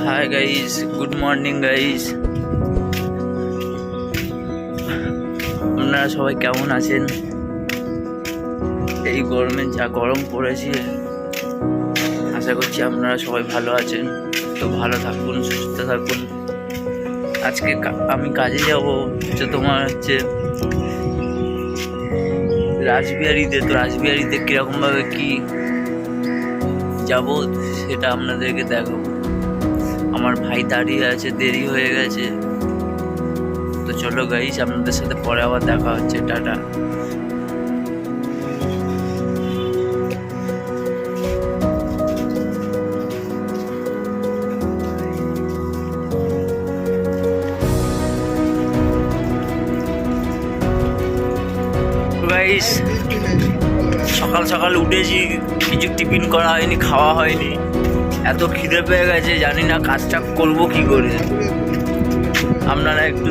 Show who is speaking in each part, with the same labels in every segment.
Speaker 1: Hi guys, good morning guys. আপনারা সবাই কেমন আছেন? এই গরমে যা গরম পড়েছে, আশা করছি আপনারা সবাই ভালো আছেন। তো ভালো থাকুন, সুস্থ থাকুন। আজকে আমি কাজে যাব, তোমার হচ্ছে রাসবিহারীতে। তো রাসবিহারীতে কীরকমভাবে কি যাব সেটা আপনাদেরকে দেখাবো। আমার ভাই দাঁড়িয়ে আছে, দেরি হয়ে গেছে। তো চলো গাইস, আপনাদের সাথে পরে আবার দেখা হচ্ছে। টাটা। গাইস, সকাল সকাল উঠেছি, কিছু টিফিন করা হয়নি, খাওয়া হয়নি। এত খিদে পেয়ে গেছে, জানি না কাজটা করবো কি করে। আপনারা একটু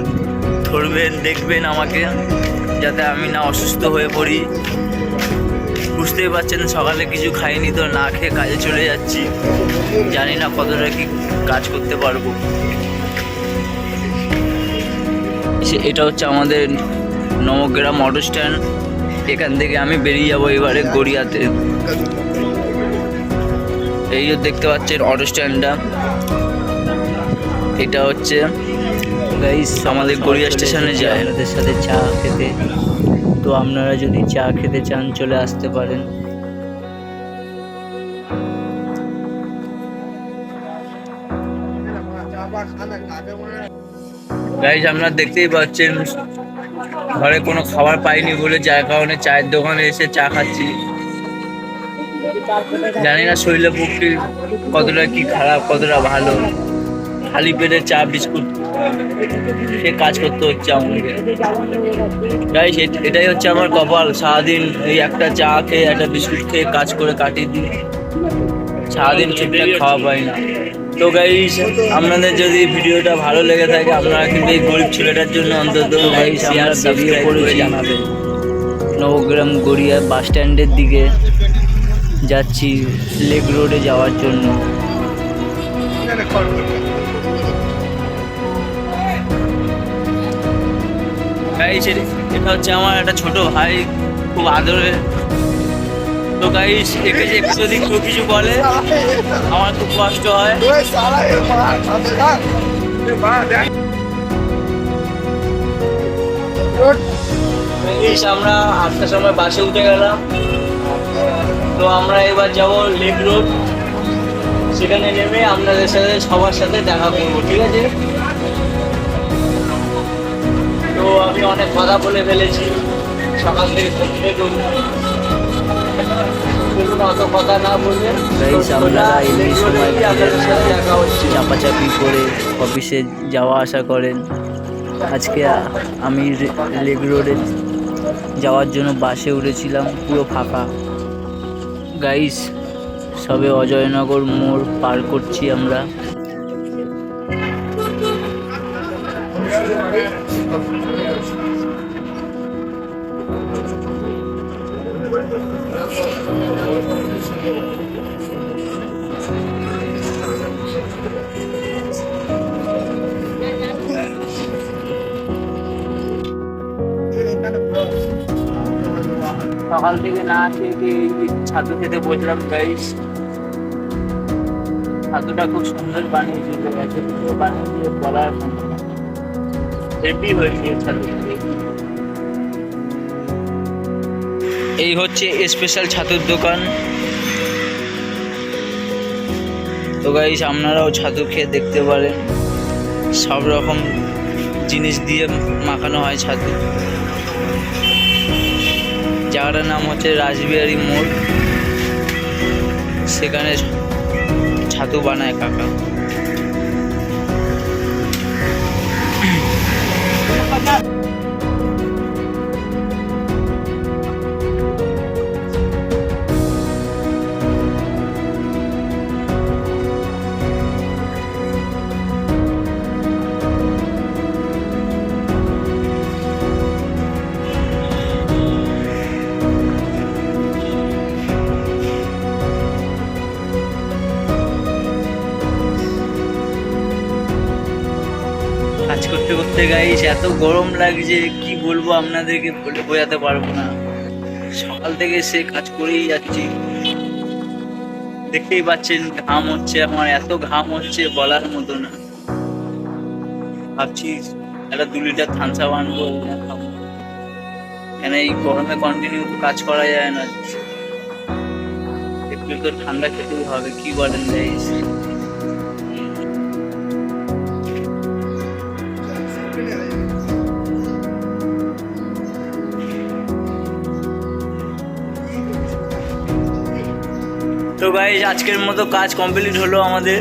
Speaker 1: ধরবেন, দেখবেন আমাকে, যাতে আমি না অসুস্থ হয়ে পড়ি। বুঝতেই পারছেন, সকালে কিছু খাইনি, তো না খেয়ে কাজে চলে যাচ্ছি। জানি না কতটা কি কাজ করতে পারবো। এটা হচ্ছে আমাদের নবগ্রাম অটো স্ট্যান্ড। এখান থেকে আমি বেরিয়ে যাবো এবারে গড়িয়াতে। এই যে দেখতে পাচ্ছেন অটো স্ট্যান্ডটা, এটা হচ্ছে আমাদের গড়িয়া স্টেশনে যায়।
Speaker 2: আপনাদের সাথে চা খেতে, তো আপনারা যদি চা খেতে চান চলে আসতে পারেন।
Speaker 1: গাইজ, আপনারা দেখতেই পাচ্ছেন, ঘরে কোনো খাবার পাইনি বলে যার কারণে চায়ের দোকানে এসে চা খাচ্ছি। জানি না শরীরের পক্ষে কতটা কি খারাপ, কতটা ভালো। খালি পেটে চা বিস্কুট সে কাজ করতে হচ্ছে আমাকে। গাইজ, এটাই হচ্ছে আমার কপাল। সারাদিন এই একটা চা খেয়ে, একটা বিস্কুট খেয়ে কাজ করে কাটিয়ে দিই। সারাদিন ঠিকঠাক খাওয়া পাই না। তো গাইস, আপনাদের যদি ভিডিওটা ভালো লেগে থাকে, আপনারা কিন্তু এই গরিব ছেলেটার জন্য অন্তত শেয়ার সাবস্ক্রাইব করে জানাবেন।
Speaker 2: নবগ্রাম গড়িয়া বাস স্ট্যান্ডের দিকে যাচ্ছি লেক রোডে যাওয়ার জন্য।
Speaker 1: গাইস, এটা হচ্ছে আমার একটা ছোট ভাই, খুব আদরের। তো গাইস, একে যে একটু যদি কেউ কিছু বলে আমার খুব কষ্ট হয়। আমরা 8টার সময় বাসে উঠে গেলাম। তো আমরা এবার যাব লেক রোড। সেখানে নেমে আপনাদের সাথে সবার সাথে দেখা করবো, ঠিক আছে? তো আমি অনেক কথা বলে ফেলেছি সকাল থেকে। অত কথা না বলে
Speaker 2: আপনারা এই সময় চাপাচাপি করে অফিসে যাওয়া আসা করেন। আজকে আমি লেক রোডে যাওয়ার জন্য বাসে উঠেছিলাম, পুরো ফাঁকা। গাইস, সবে অজয়নগর মোড় পার করছি আমরা।
Speaker 1: সকাল থেকে না খেয়ে ছাতু খেতে বসলাম। গাইস, ছাতুটা খুব সুন্দর বানিয়েছিল, বানিয়ে বলার হেভি হয়েছে ছাতু। এই হচ্ছে স্পেশাল ছাতুর দোকান। তো গাইস, আপনারাও ছাতু খেয়ে দেখতে পারেন। সব রকম জিনিস দিয়ে মাখানো হয় ছাতু। জায়গাটার নাম হচ্ছে রাসবিহারী মোড়। সেখানে ছাতু বানায় কাকা।
Speaker 2: করতে করতে গাইস এত গরম লাগছে, কি বলবো আপনাদেরকে, বলে বোঝাতে পারবো না। সকাল থেকে সে কাজ করেই যাচ্ছি, দেখতেই পাচ্ছেন ঘাম হচ্ছে আমার, এত ঘাম হচ্ছে বলার মতো না। ভাবছি একটা 2 লিটার থামসা আনবো, খাবো। কেন এই গরমে কন্টিনিউ কাজ করা যায় না, একটু তো ঠান্ডা খেতেই হবে, কি বলেন গাইস? তো গাইস আজকের মতো কাজ কমপ্লিট হলো আমাদের,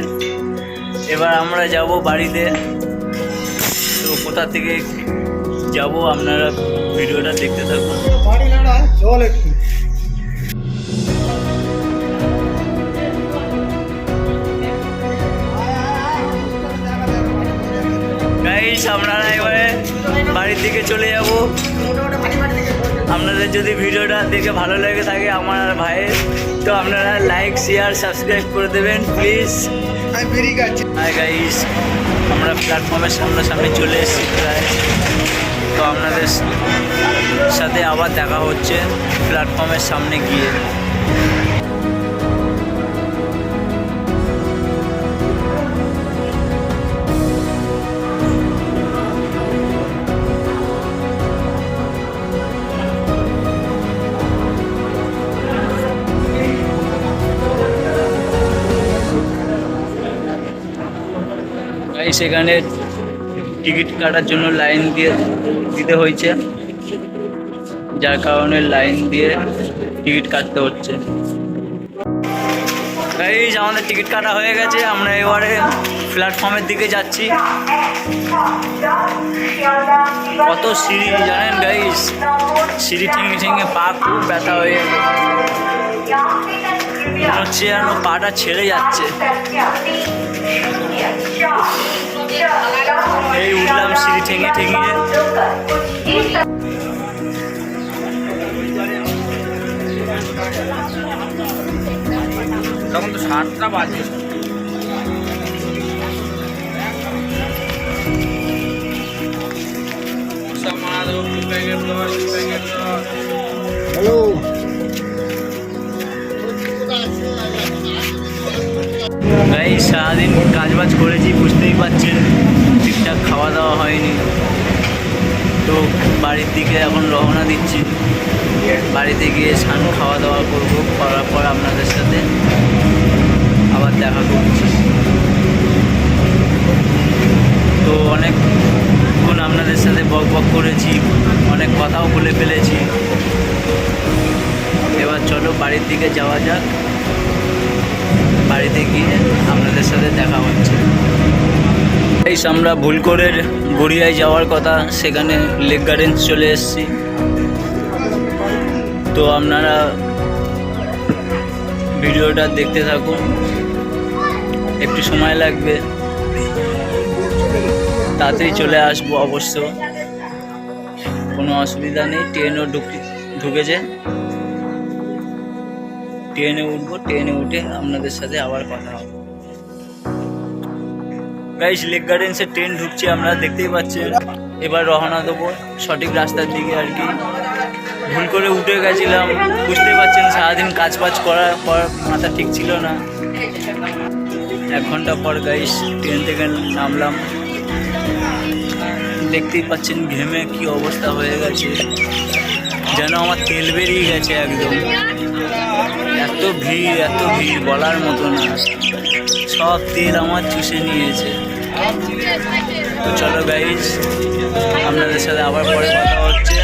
Speaker 2: এবার আমরা যাব বাড়িতে। তো কোথা থেকে যাব আপনারা ভিডিওটা দেখতে থাকুন। গাইস আপনারা এবারে বাড়ির দিকে চলে যাব। আপনাদের যদি ভিডিওটা দেখে ভালো লেগে থাকে আমার আর ভাইয়ের, তো আপনারা লাইক শেয়ার সাবস্ক্রাইব করে দেবেন প্লিজ। হাই গাইস, আমরা প্ল্যাটফর্মের সামনাসামনি চলে এসেছি প্রায়। তো আপনাদের সাথে আবার দেখা হচ্ছে প্ল্যাটফর্মের সামনে গিয়ে। সেখানে টিকিট কাটার জন্য লাইন দিতে হয়েছে, যার কারণে লাইন দিয়ে টিকিট কাটতে হচ্ছে। গাইস আমাদের টিকিট কাটা হয়ে গেছে, আমরা এবারে প্ল্যাটফর্মের দিকে যাচ্ছি। কত সিঁড়ি জানেন গাইস, সিঁড়ি ঠেঙে ঠেঙে পা খুব ব্যথা হয়ে হচ্ছে, যেন পাটা ছেড়ে যাচ্ছে। এই উঠলাম সিঁড়ি ঠেঙে ঠেঙিয়ে।
Speaker 1: তখন তো 7টা বাজে।
Speaker 3: হ্যালো,
Speaker 2: ভাই সারাদিন কাজবাজ করেছি, বুঝতেই পারছেন ঠিকঠাক খাওয়া দাওয়া হয়নি। তো বাড়ির দিকে এখন রওনা দিচ্ছি, বাড়িতে গিয়ে স্নান খাওয়া দাওয়া করবো, করার পর আপনাদের সাথে আবার দেখা করছি। তো অনেকক্ষণ আপনাদের সাথে বক বক করেছি, অনেক কথাও বলে ফেলেছি। এবার চলো বাড়ির দিকে যাওয়া যাক, বাড়িতে গিয়ে আপনাদের সাথে দেখা হচ্ছে। এই আমরা ভুল করে গড়িয়ায় যাওয়ার কথা, সেখানে লেক গার্ডেন্স চলে এসেছি। তো আপনারা ভিডিওটা দেখতে থাকুন, একটু সময় লাগবে, তাড়াতাড়ি চলে আসবো অবশ্য, কোনো অসুবিধা নেই। ট্রেনও ঢুকেছে, ট্রেনে উঠবো, ট্রেনে উঠে আপনাদের সাথে আবার কথা হবে। গাইস লেক গার্ডেন্সে ট্রেন ঢুকছে, আমরা দেখতেই পাচ্ছেন। এবার রওনা দেবো সঠিক রাস্তার দিকে আর কি। ভুল করে উঠে গেছিলাম, বুঝতে পারছেন সারাদিন কাজ বাজ করার পর মাথা ঠিক ছিল না। 1 ঘন্টা পর গাইস ট্রেন থেকে নামলাম, দেখতেই পাচ্ছেন ঘেমে কি অবস্থা হয়ে গেছে, যেন আমার তেল বেরিয়ে গেছে একদম। এত ভিড় বলার মতো না, সব তেল আমার চুষে নিয়েছে। তো চলো গাইস আপনাদের সাথে আবার পরে কথা হচ্ছে।